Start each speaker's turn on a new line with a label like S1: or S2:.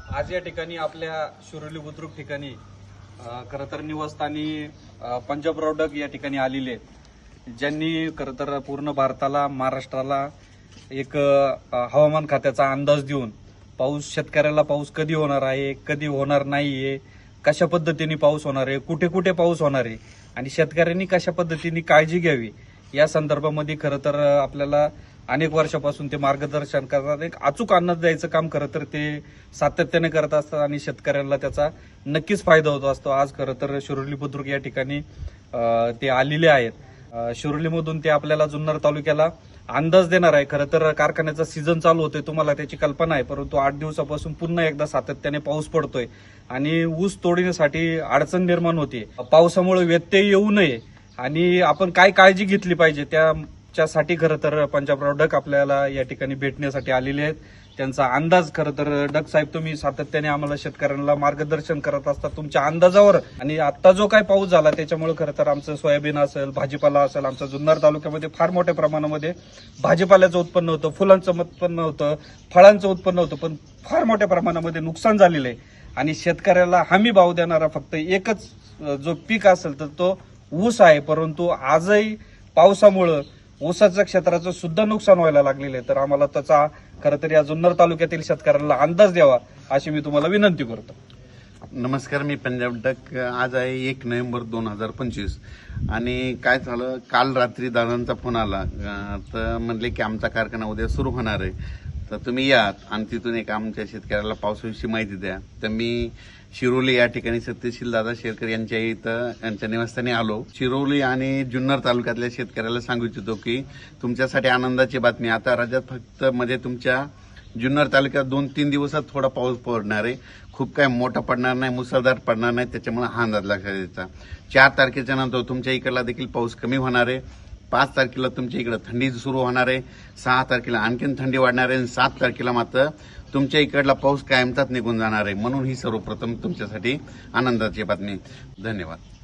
S1: आज या ठिकाणी आपल्या शिरोली बुद्रुक ठिकाणी खरं तर निवासस्थानी पंजाब रौडक या ठिकाणी आलेले आहेत, ज्यांनी खरं तर पूर्ण भारताला, महाराष्ट्राला एक हवामान खात्याचा अंदाज देऊन शेतकऱ्याला पाऊस कधी होणार आहे, कधी होणार नाहीये, कशा पद्धतीने पाऊस होणार आहे, कुठे कुठे पाऊस होणार आहे आणि शेतकऱ्यांनी कशा पद्धतीने काळजी घ्यावी या संदर्भामध्ये खरं तर आपल्याला अनेक वर्षापासून ते मार्गदर्शन करतात. एक अचूक अंदाज द्यायचं काम खरं तर ते सातत्याने करत असतात आणि शेतकऱ्यांना त्याचा नक्कीच फायदा होत असतो. आज खरं तर शिरोली बुद्रुक या ठिकाणी ते आलेले आहेत. शिरोलीमधून ते आपल्याला जुन्नर तालुक्याला अंदाज देणार आहे. खरं तर कारखान्याचा सीझन चालू होतोय, तुम्हाला त्याची कल्पना आहे, परंतु 8 दिवसापासून पुन्हा एकदा सातत्याने पाऊस पडतोय आणि ऊस तोडणीसाठी अडचण निर्माण होते. पावसामुळे व्यत्यय येऊ नये आणि आपण काय काळजी घेतली पाहिजे त्यासाठी खरं तर पंजाब रौडक आपल्याला या ठिकाणी भेटण्यासाठी आलेले आहेत. त्यांचा अंदाज खरं तर डक साहेब तुम्ही सातत्याने आम्हाला शेतकऱ्यांना मार्गदर्शन करत असतात तुमच्या अंदाजावर. आणि आता जो काय पाऊस झाला त्याच्यामुळे खरं तर आमचं सोयाबीन असेल, भाजीपाला असेल, आमच्या जुन्नर तालुक्यामध्ये फार मोठ्या प्रमाणामध्ये भाजीपाल्याचं उत्पन्न होतं, फुलांचं उत्पन्न होतं, फळांचं उत्पन्न होतं, पण फार मोठ्या प्रमाणामध्ये नुकसान झालेलं आहे. आणि शेतकऱ्याला हमी भाव देणारा फक्त एकच जो पीक असेल तर तो ऊस आहे, परंतु आजही पावसामुळं ऊसाच्या क्षेत्राचं सुद्धा नुकसान व्हायला लागलेलं आहे. तर आम्हाला त्याचा खरं तर या जुन्नर तालुक्यातील शेतकऱ्यांना अंदाज द्यावा अशी मी तुम्हाला विनंती करतो.
S2: नमस्कार, मी पंजाब डक. आज आहे 1 नोव्हेंबर 2025 आणि काय झालं, काल रात्री दादांचा फोन आला तर म्हणले की आमचा कारखाना उद्या सुरू होणार आहे, तर तुम्ही या आणि तिथून एक आमच्या शेतकऱ्याला पावसाविषयी माहिती द्या. तर मी शिरोली या ठिकाणी सत्यशील दादा शेरकर यांच्या इथं यांच्या निवासस्थानी आलो. शिरोली आणि जुन्नर तालुक्यातल्या शेतकऱ्याला सांगू इच्छितो की तुमच्यासाठी आनंदाची बातमी, आता राज्यात फक्त तुमच्या जुन्नर तालुक्यात 2-3 दिवसात थोडा पाऊस पडणार आहे. खूप काय मोठा पडणार नाही, मुसळधार पडणार नाही, त्याच्यामुळे हा अंदाज लक्षात द्यायचा. 4 तारखेच्या नंतर तुमच्या इकडला देखील पाऊस कमी होणार आहे. 5 तारखेला तुमच्या इकडे थंडी सुरू होणार आहे. 6 तारखेला आणखीन थंडी वाढणार आहे आणि 7 तारखेला मात्र तुमच्या इकडला पाऊस कायमचाच निघून जाणार आहे. म्हणून ही सर्वप्रथम तुमच्यासाठी आनंदाची बातमी. धन्यवाद.